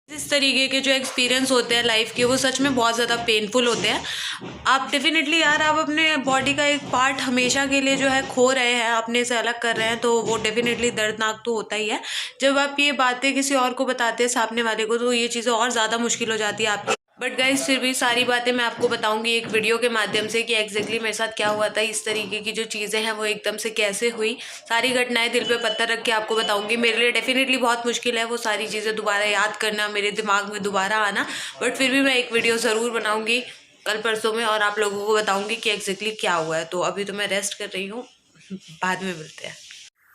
इस तरीके के जो एक्सपीरियंस होते हैं लाइफ के वो सच में बहुत ज़्यादा पेनफुल होते हैं। आप डेफिनेटली यार आप अपने बॉडी का एक पार्ट हमेशा के लिए जो है खो रहे हैं, अपने से अलग कर रहे हैं, तो वो डेफिनेटली दर्दनाक तो होता ही है। जब आप ये बातें किसी और को बताते हैं सामने वाले को तो ये चीज़ें और ज़्यादा मुश्किल हो जाती है आपकी। बट गाइज फिर भी सारी बातें मैं आपको बताऊंगी एक वीडियो के माध्यम से कि एग्जैक्टली मेरे साथ क्या हुआ था, इस तरीके की जो चीज़ें हैं वो एकदम से कैसे हुई। सारी घटनाएं दिल पे पत्थर रख के आपको बताऊंगी। मेरे लिए डेफिनेटली बहुत मुश्किल है वो सारी चीज़ें दोबारा याद करना, मेरे दिमाग में दोबारा आना, बट फिर भी मैं एक वीडियो ज़रूर बनाऊंगी कल परसों में और आप लोगों को बताऊंगी कि एग्जैक्टली क्या हुआ है। तो अभी तो मैं रेस्ट कर रही हूँ, बाद में मिलते हैं।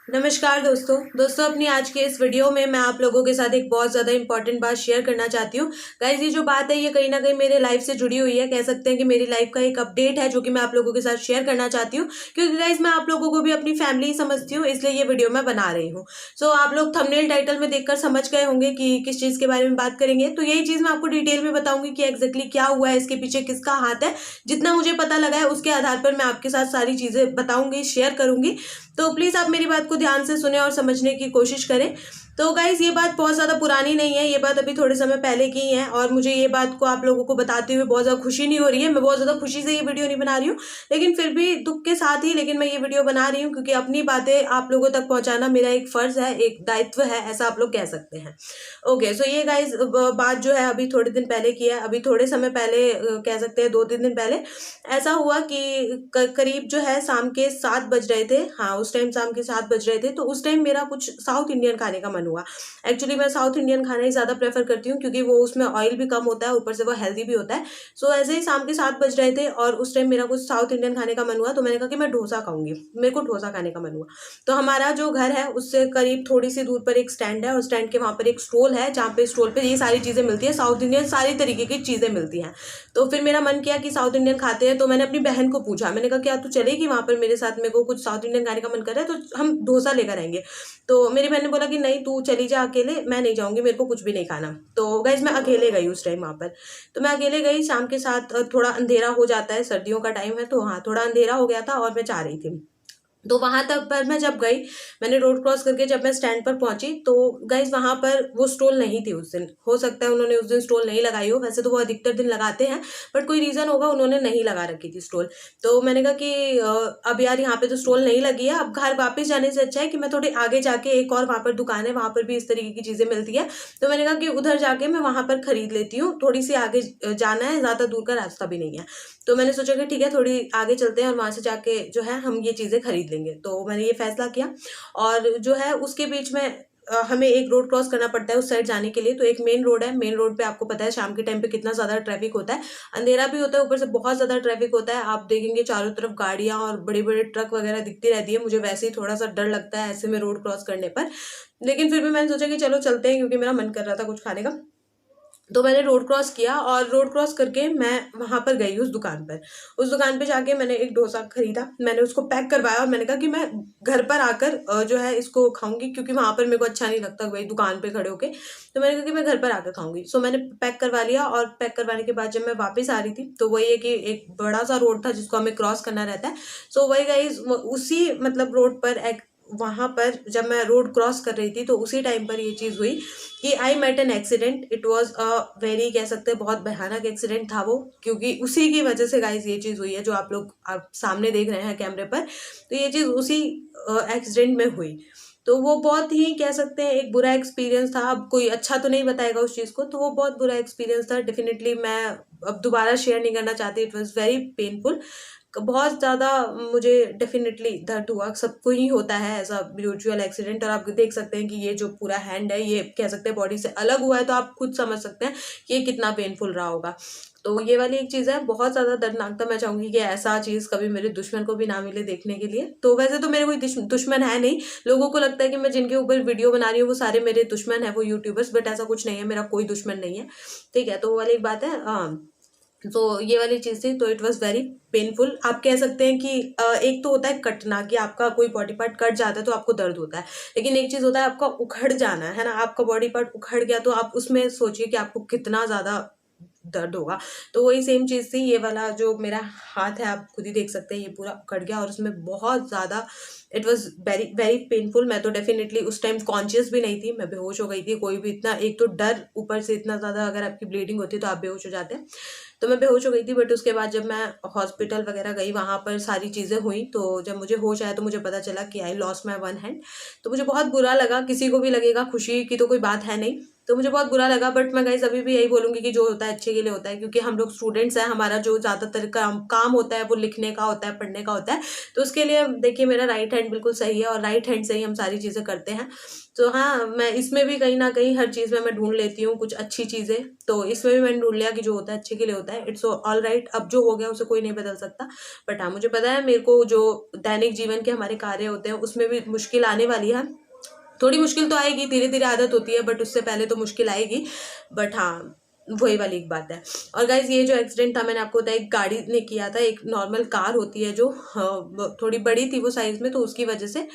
नमस्कार दोस्तों अपनी आज के इस वीडियो में मैं आप लोगों के साथ एक बहुत ज़्यादा इंपॉर्टेंट बात शेयर करना चाहती हूँ। गाइज ये जो बात है ये कहीं ना कहीं मेरे लाइफ से जुड़ी हुई है, कह सकते हैं कि मेरी लाइफ का एक अपडेट है जो कि मैं आप लोगों के साथ शेयर करना चाहती हूँ, क्योंकि गाइज मैं आप लोगों को भी अपनी फैमिली ही समझती हूँ, इसलिए ये वीडियो मैं बना रही हूँ। सो आप लोग थंबनेल टाइटल में देखकर समझ गए होंगे कि किस चीज़ के बारे में बात करेंगे, तो यही चीज़ मैं आपको डिटेल में बताऊंगी कि एग्जैक्टली क्या हुआ है, इसके पीछे किसका हाथ है। जितना मुझे पता लगा है उसके आधार पर मैं आपके साथ सारी चीज़ें बताऊंगी, शेयर करूंगी। तो प्लीज़ आप मेरी बात को ध्यान से सुने और समझने की कोशिश करें। तो गाइज ये बात बहुत ज़्यादा पुरानी नहीं है, ये बात अभी थोड़े समय पहले की है और मुझे ये बात को आप लोगों को बताते हुए बहुत ज़्यादा खुशी नहीं हो रही है। मैं बहुत ज़्यादा खुशी से ये वीडियो नहीं बना रही हूँ, लेकिन फिर भी दुख के साथ ही लेकिन मैं ये वीडियो बना रही हूँ, क्योंकि अपनी बातें आप लोगों तक पहुँचाना मेरा एक फ़र्ज़ है, एक दायित्व है, ऐसा आप लोग कह सकते हैं। ओके, सो ये गाइज बात जो है अभी थोड़े दिन पहले की है, अभी थोड़े समय पहले कह सकते हैं 2-3 दिन पहले ऐसा हुआ कि करीब जो है शाम के 7 बज रहे थे। हाँ, उस टाइम शाम के 7 बज रहे थे, तो उस टाइम मेरा कुछ साउथ इंडियन खाने का मन हुआ। एक्चुअली मैं साउथ इंडियन खाना ही ज़्यादा प्रेफर करती हूँ, क्योंकि वो उसमें ऑयल भी कम होता है, ऊपर से वो हेल्दी भी होता है। सो ऐसे ही शाम के 7 बज रहे थे और उस टाइम मेरा कुछ साउथ इंडियन खाने का मन हुआ, तो मैंने कहा कि मैं डोसा खाऊंगी, मेरे को डोसा खाने का मन हुआ। तो हमारा जो घर है उससे करीब थोड़ी सी दूर पर एक स्टैंड है और स्टैंड के वहाँ पर एक स्टॉल है, जहाँ पे स्टॉल पे ये सारी चीज़ें मिलती है, साउथ इंडियन सारी तरीके की चीज़ें मिलती हैं। तो फिर मेरा मन किया कि साउथ इंडियन खाते हैं, तो मैंने अपनी बहन को पूछा, मैंने कहा क्या तू चलेगी वहाँ पर मेरे साथ, मेरे को कुछ साउथ इंडियन खाने का मन कर रहा है, तो हम डोसा लेकर आएंगे। तो मेरी बहन ने बोला कि नहीं तू चली जा अकेले, मैं नहीं जाऊँगी, मेरे को कुछ भी नहीं खाना। तो गाइज मैं अकेले गई उस टाइम वहाँ पर। तो मैं अकेले गई शाम के साथ, थोड़ा अंधेरा हो जाता है, सर्दियों का टाइम है, तो हाँ थोड़ा अंधेरा हो गया था और मैं जा रही थी। तो वहां तक पर मैं जब गई, मैंने रोड क्रॉस करके जब मैं स्टैंड पर पहुंची, तो गाइज वहां पर वो स्टॉल नहीं थी उस दिन। हो सकता है उन्होंने उस दिन स्टॉल नहीं लगाई हो, वैसे तो वो अधिकतर दिन लगाते हैं, बट कोई रीजन होगा उन्होंने नहीं लगा रखी थी स्टॉल। तो मैंने कहा कि अब यार यहाँ पे तो स्टॉल नहीं लगी है, अब घर वापस जाने से अच्छा है कि मैं थोड़ी आगे जाके, एक और वहां पर दुकान है, वहां पर भी इस तरीके की चीजें मिलती है, तो मैंने कहा कि उधर जाके मैं वहां पर खरीद लेती हूँ, थोड़ी सी आगे जाना है, ज्यादा दूर का रास्ता भी नहीं है। तो मैंने सोचा कि ठीक है थोड़ी आगे चलते हैं और वहां से जाके जो है हम ये चीजें खरीद लेंगे। तो मैंने ये फैसला किया और जो है उसके बीच में हमें एक रोड क्रॉस करना पड़ता है उस साइड जाने के लिए। तो एक मेन रोड है, मेन रोड पे आपको पता है शाम के टाइम पे कितना ज्यादा ट्रैफिक होता है, अंधेरा भी होता है, ऊपर से बहुत ज्यादा ट्रैफिक होता है। आप देखेंगे चारों तरफ गाड़ियां और बड़े बड़े ट्रक वगैरह दिखती रहती है, मुझे वैसे ही थोड़ा सा डर लगता है ऐसे में रोड क्रॉस करने पर, लेकिन फिर भी मैंने सोचा कि चलो चलते हैं, क्योंकि मेरा मन कर रहा था कुछ खाने का। तो मैंने रोड क्रॉस किया और रोड क्रॉस करके मैं वहां पर गई उस दुकान पर। उस दुकान पे जाके मैंने एक डोसा खरीदा, मैंने उसको पैक करवाया और मैंने कहा कि मैं घर पर आकर जो है इसको खाऊंगी, क्योंकि वहां पर मेरे को अच्छा नहीं लगता भाई दुकान पे खड़े होके। तो मैंने कहा कि मैं घर पर आकर खाऊंगी। सो मैंने पैक करवा लिया और पैक करवाने के बाद जब मैं वापस आ रही थी, तो वही है कि एक बड़ा सा रोड था जिसको हमें क्रॉस करना रहता है। सो वही गाइस उसी मतलब रोड पर एक, वहां पर जब मैं रोड क्रॉस कर रही थी तो उसी टाइम पर ये चीज हुई कि I met an accident. It was a very, कह सकते हैं बहुत भयानक एक्सीडेंट था वो, क्योंकि उसी की वजह से गाइस ये चीज हुई है जो आप लोग आप सामने देख रहे हैं कैमरे पर। तो ये चीज उसी एक्सीडेंट में हुई। तो वो बहुत ही, कह सकते हैं एक बुरा एक्सपीरियंस था। अब कोई अच्छा तो नहीं बताएगा उस चीज को, तो वो बहुत बुरा एक्सपीरियंस था। डेफिनेटली मैं अब दोबारा शेयर नहीं करना चाहती, इट वॉज वेरी पेनफुल, बहुत ज़्यादा मुझे डेफिनेटली दर्द हुआ। सबको ही होता है ऐसा म्यूचुअल एक्सीडेंट, और आप देख सकते हैं कि ये जो पूरा हैंड है ये कह सकते हैं बॉडी से अलग हुआ है, तो आप खुद समझ सकते हैं कि ये कितना पेनफुल रहा होगा। तो ये वाली एक चीज़ है, बहुत ज़्यादा दर्दनाक था। मैं चाहूंगी कि ऐसा चीज़ कभी मेरे दुश्मन को भी ना मिले देखने के लिए। तो वैसे तो मेरे कोई दुश्मन है नहीं, लोगों को लगता है कि मैं जिनके ऊपर वीडियो बना रही हूँ वो सारे मेरे दुश्मन है, वो यूट्यूबर्स, बट ऐसा कुछ नहीं है, मेरा कोई दुश्मन नहीं है। ठीक है, तो वो वाली एक बात है। तो ये वाली चीज थी, तो इट वॉज वेरी पेनफुल। आप कह सकते हैं कि एक तो होता है कटना, कि आपका कोई बॉडी पार्ट कट जाता है तो आपको दर्द होता है, लेकिन एक चीज होता है आपका उखड़ जाना, है ना, आपका बॉडी पार्ट उखड़ गया तो आप उसमें सोचिए कि आपको कितना ज्यादा दर्द होगा। तो वही सेम चीज़ थी, ये वाला जो मेरा हाथ है आप खुद ही देख सकते हैं, ये पूरा उखड़ गया और उसमें बहुत ज़्यादा it was very very painful. मैं तो डेफिनेटली उस टाइम कॉन्शियस भी नहीं थी, मैं बेहोश हो गई थी। कोई भी इतना, एक तो डर, ऊपर से इतना ज़्यादा अगर आपकी ब्लीडिंग होती है तो आप बेहोश हो जाते हैं। तो मैं बेहोश हो गई थी, बट उसके बाद जब मैं हॉस्पिटल वगैरह गई, वहाँ पर सारी चीज़ें हुई, तो जब मुझे होश आया तो मुझे पता चला कि I lost my one hand. तो मुझे बहुत बुरा लगा, किसी को भी लगेगा, खुशी की तो कोई बात है नहीं, तो मुझे बहुत बुरा लगा। बट मैं गाइस अभी भी यही बोलूँगी कि जो होता है अच्छे के लिए होता है, क्योंकि हम लोग स्टूडेंट्स हैं, हमारा जो ज़्यादातर काम होता है वो लिखने का होता है, पढ़ने का होता है। तो उसके लिए देखिए मेरा राइट हैंड बिल्कुल सही है और राइट हैंड से ही हम सारी चीज़ें करते हैं। तो हाँ, मैं इसमें भी कहीं न कहीं हर चीज़ में मैं ढूँढ लेती हूँ कुछ अच्छी चीज़ें, तो इसमें भी मैंने ढूँढ लिया कि जो होता है अच्छे के लिए होता है। इट्स ऑलराइट, अब जो हो गया उसे कोई नहीं बदल सकता। बट हाँ, मुझे पता है मेरे को जो दैनिक जीवन के हमारे कार्य होते हैं उसमें भी मुश्किल आने वाली है। थोड़ी मुश्किल तो आएगी, धीरे-धीरे आदत होती है, बट उससे पहले तो मुश्किल आएगी। बट हाँ, वही वाली एक बात है। और गाइज़ ये जो एक्सीडेंट था मैंने आपको बताया, एक गाड़ी ने किया था, एक नॉर्मल कार होती है जो थोड़ी बड़ी थी वो साइज़ में, तो उसकी वजह से,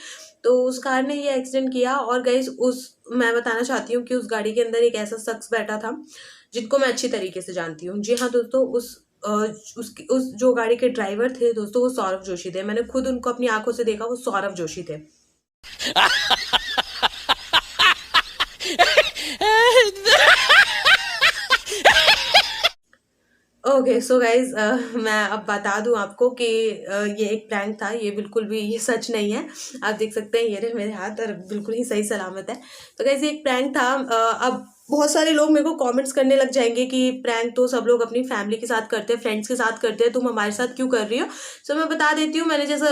तो उस कार ने ये एक्सीडेंट किया। और गाइज़ उस मैं बताना चाहती हूँ कि उस गाड़ी के अंदर एक ऐसा शख्स बैठा था, जिनको मैं अच्छी तरीके से जानती हूँ। जी हाँ दोस्तों, अ, उस जो गाड़ी के ड्राइवर थे दोस्तों, वो सौरभ जोशी थे। मैंने खुद उनको अपनी आँखों से देखा, वो सौरभ जोशी थे। ओके सो गाइज मैं अब बता दूं आपको कि ये एक प्रैंक था, ये बिल्कुल भी ये सच नहीं है। आप देख सकते हैं ये रहे मेरे हाथ और बिल्कुल ही सही सलामत है। तो गाइज ये एक प्रैंक था। अब बहुत सारे लोग मेरे को कमेंट्स करने लग जाएंगे कि प्रैंक तो सब लोग अपनी फैमिली के साथ करते हैं, फ्रेंड्स के साथ करते हैं, तुम हमारे साथ क्यों कर रही हो। सो मैं बता देती हूँ, मैंने जैसा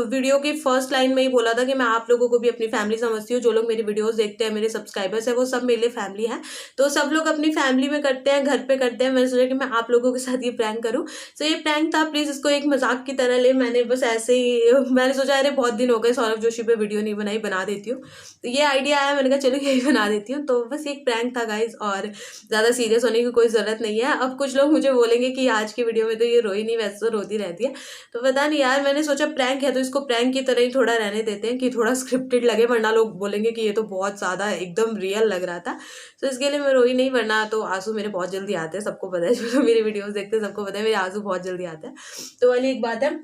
वीडियो की फर्स्ट लाइन में ही बोला था कि मैं आप लोगों को भी अपनी फैमिली समझती हूँ। जो लोग मेरी वीडियोज़ देखते हैं, मेरे सब्सक्राइबर्स हैं, वो सब मेरे लिए फैमिली है। तो सब लोग अपनी फैमिली में करते हैं, घर पे करते हैं, मैंने सोचा कि मैं आप लोगों के साथ ये प्रैंक करूं। तो ये प्रैंक था, प्लीज इसको एक मजाक की तरह ले। मैंने बस ऐसे ही मैंने सोचा अरे बहुत दिन हो गए सौरभ जोशी पे वीडियो नहीं बनाई, बना देती हूँ। तो ये आइडिया आया, मैंने कहा चलो यही बना देती हूँ। तो बस एक प्रैंक था गाइज, और ज्यादा सीरियस होने की कोई जरूरत नहीं है। अब कुछ लोग मुझे बोलेंगे कि आज की वीडियो में तो ये रोई नहीं, वैसे तो रोती रहती है। तो पता नहीं यार, मैंने सोचा प्रैंक है तो इसको प्रैंक की तरह ही थोड़ा रहने देते हैं, कि थोड़ा स्क्रिप्टेड लगे, वरना लोग बोलेंगे कि ये तो बहुत ज्यादा एकदम रियल लग रहा था। तो इसके लिए मैं रोई नहीं, वरना तो आंसू मेरे बहुत जल्दी आते हैं, सबको पता है, जो लोग मेरी वीडियोस देखते हैं सबको पता है मेरे आंसू बहुत जल्दी आते हैं। तो वाली एक बात है।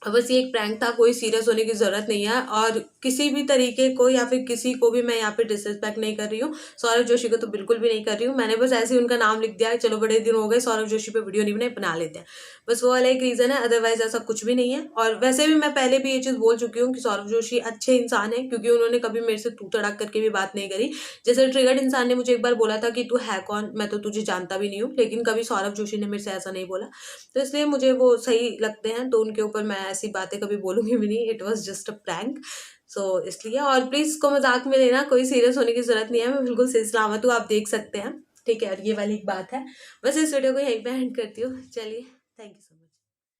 बस ये एक प्रैंक था, कोई सीरियस होने की जरूरत नहीं है, और किसी भी तरीके को या फिर किसी को भी मैं यहाँ पे डिसरिस्पेक्ट नहीं कर रही हूँ। सौरभ जोशी को तो बिल्कुल भी नहीं कर रही हूँ, मैंने बस ऐसे ही उनका नाम लिख दिया है, चलो बड़े दिन हो गए सौरभ जोशी पे वीडियो नहीं बनाई, बना लेते हैं। बस वो वाला एक रीजन है, अदरवाइज ऐसा कुछ भी नहीं है। और वैसे भी मैं पहले भी ये चीज बोल चुकी हूँ कि सौरभ जोशी अच्छे इंसान है, क्योंकि उन्होंने कभी मेरे से तू तड़ाक करके भी बात नहीं करी। जैसे ट्रिगर्ड इंसान ने मुझे एक बार बोला था कि तू है कौन, मैं तो तुझे जानता भी नहीं हूँ, लेकिन कभी सौरभ जोशी ने मेरे से ऐसा नहीं बोला। तो इसलिए मुझे वो सही लगते हैं, तो उनके ऊपर मैं ऐसी बातें कभी बोलूंगी भी नहीं। It was just a prank. So इसलिए, और प्लीज इसको मजाक में लेना, कोई सीरियस होने की जरूरत नहीं है, मैं बिल्कुल सही सलामत हूँ, आप देख सकते हैं। ठीक है, और ये वाली एक बात है। बस इस वीडियो को यहीं पे एंड करती हूँ। चलिए, थैंक यू सो मच।